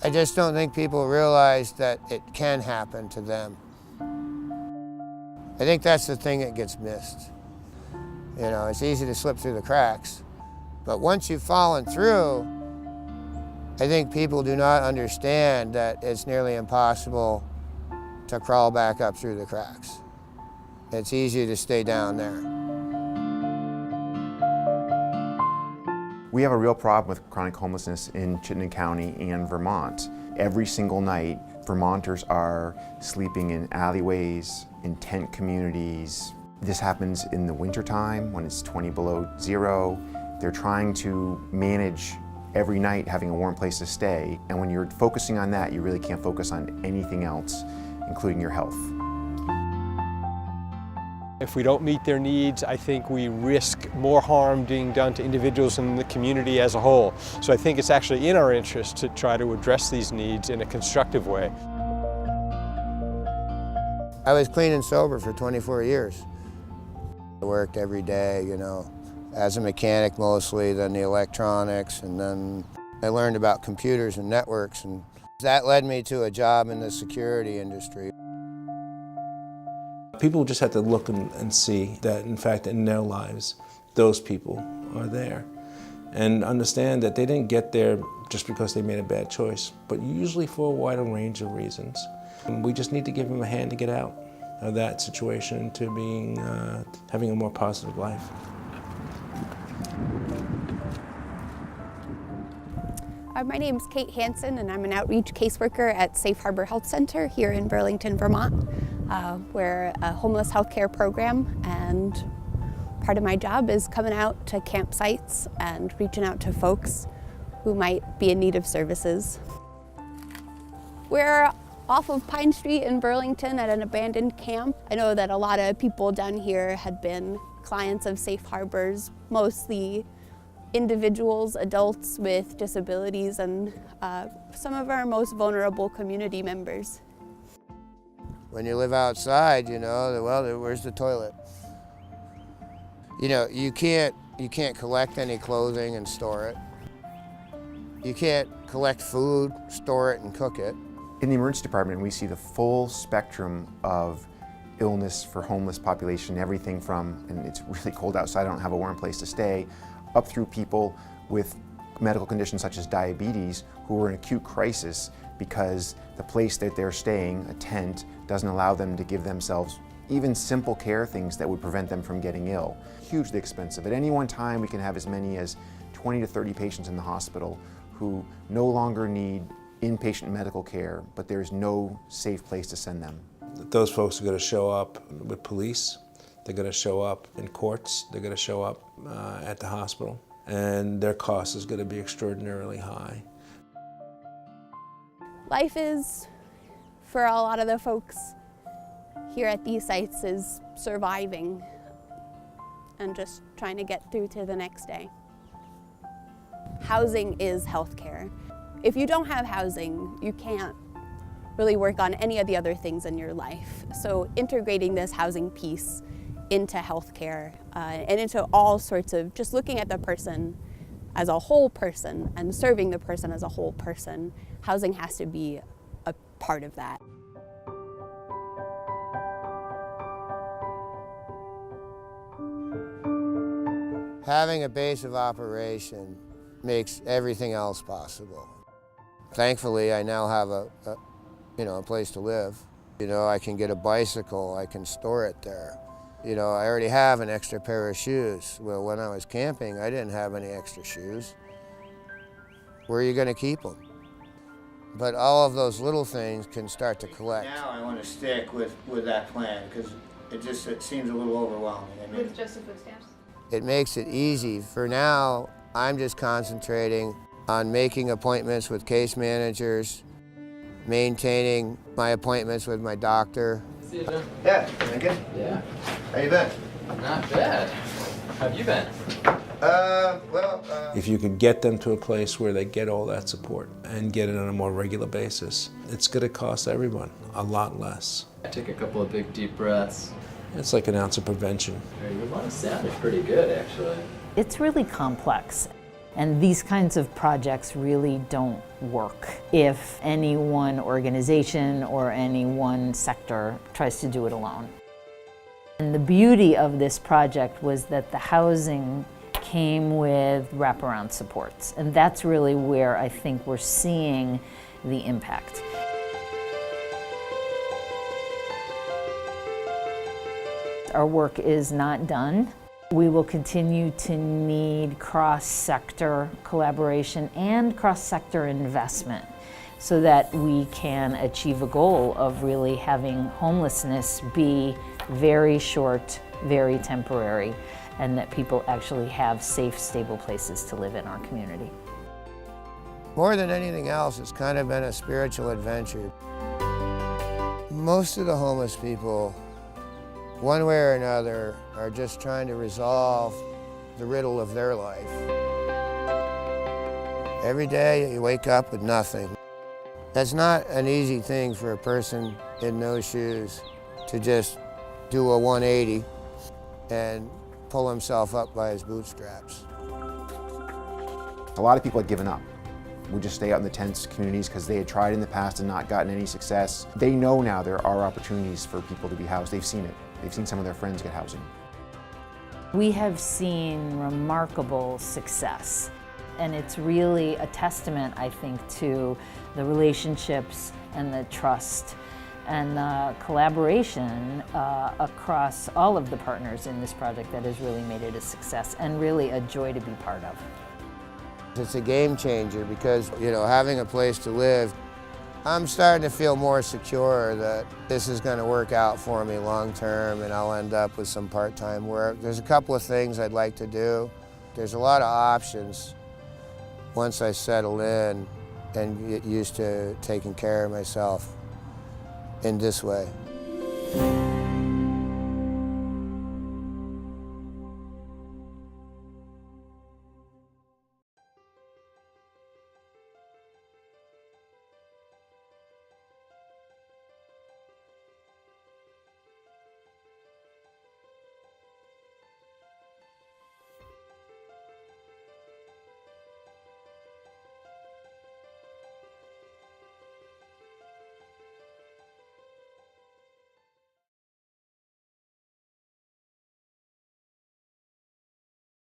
I just don't think people realize that it can happen to them. I think that's the thing that gets missed. You know, it's easy to slip through the cracks, but once you've fallen through, I think people do not understand that it's nearly impossible to crawl back up through the cracks. It's easier to stay down there. We have a real problem with chronic homelessness in Chittenden County and Vermont. Every single night, Vermonters are sleeping in alleyways, in tent communities. This happens in the wintertime when it's 20 below zero. They're trying to manage every night having a warm place to stay, and when you're focusing on that, you really can't focus on anything else, including your health. If we don't meet their needs, I think we risk more harm being done to individuals and the community as a whole. So I think it's actually in our interest to try to address these needs in a constructive way. I was clean and sober for 24 years. I worked every day, you know, as a mechanic mostly, then the electronics, and then I learned about computers and networks, and that led me to a job in the security industry. People just have to look and see that, in fact, in their lives, those people are there. And understand that they didn't get there just because they made a bad choice, but usually for a wider range of reasons. And we just need to give them a hand to get out of that situation to being, having a more positive life. My name's Kate Hansen, and I'm an outreach caseworker at Safe Harbor Health Center here in Burlington, Vermont. We're a homeless healthcare program, and part of my job is coming out to campsites and reaching out to folks who might be in need of services. We're off of Pine Street in Burlington at an abandoned camp. I know that a lot of people down here had been clients of Safe Harbors, mostly individuals, adults with disabilities, and some of our most vulnerable community members. When you live outside, you know, well, where's the toilet? You know, you can't collect any clothing and store it. You can't collect food, store it, and cook it. In the emergency department, we see the full spectrum of illness for homeless population, everything from, and it's really cold outside, I don't have a warm place to stay, up through people with medical conditions such as diabetes who are in acute crisis because the place that they're staying, a tent, doesn't allow them to give themselves even simple care things that would prevent them from getting ill. Hugely expensive. At any one time, we can have as many as 20 to 30 patients in the hospital who no longer need inpatient medical care, but there's no safe place to send them. Those folks are going to show up with police, they're going to show up in courts, they're going to show up at the hospital, and their cost is going to be extraordinarily high. Life is, for a lot of the folks here at these sites, is surviving and just trying to get through to the next day. Housing is healthcare. If you don't have housing, you can't really work on any of the other things in your life. So integrating this housing piece into healthcare and into all sorts of, just looking at the person as a whole person and serving the person as a whole person, housing has to be a part of that. Having a base of operation makes everything else possible. Thankfully, I now have a place to live. You know, I can get a bicycle, I can store it there. You know, I already have an extra pair of shoes. Well, when I was camping, I didn't have any extra shoes. Where are you going to keep them? But all of those little things can start to collect. Now I want to stick with that plan because it seems a little overwhelming. With just the food stamps? It makes it easy. For now, I'm just concentrating on making appointments with case managers, maintaining my appointments with my doctor. See you, Jim. Yeah, good? Yeah. How you been? Not bad. How have you been? If you could get them to a place where they get all that support and get it on a more regular basis, it's going to cost everyone a lot less. I took a couple of big deep breaths. It's like an ounce of prevention. Your lungs sounded pretty good, actually. It's really complex. And these kinds of projects really don't work if any one organization or any one sector tries to do it alone. And the beauty of this project was that the housing came with wraparound supports. And that's really where I think we're seeing the impact. Our work is not done. We will continue to need cross-sector collaboration and cross-sector investment so that we can achieve a goal of really having homelessness be very short, very temporary, and that people actually have safe, stable places to live in our community. More than anything else, it's kind of been a spiritual adventure. Most of the homeless people, one way or another, are just trying to resolve the riddle of their life. Every day you wake up with nothing. That's not an easy thing for a person in no shoes to just do a 180 and pull himself up by his bootstraps. A lot of people had given up. Would just stay out in the tents communities because they had tried in the past and not gotten any success. They know now there are opportunities for people to be housed. They've seen it. They've seen some of their friends get housing. We have seen remarkable success, and it's really a testament, I think, to the relationships and the trust and the collaboration across all of the partners in this project that has really made it a success and really a joy to be part of. It's a game changer because, having a place to live, I'm starting to feel more secure that this is going to work out for me long term and I'll end up with some part-time work. There's a couple of things I'd like to do. There's a lot of options once I settle in and get used to taking care of myself in this way.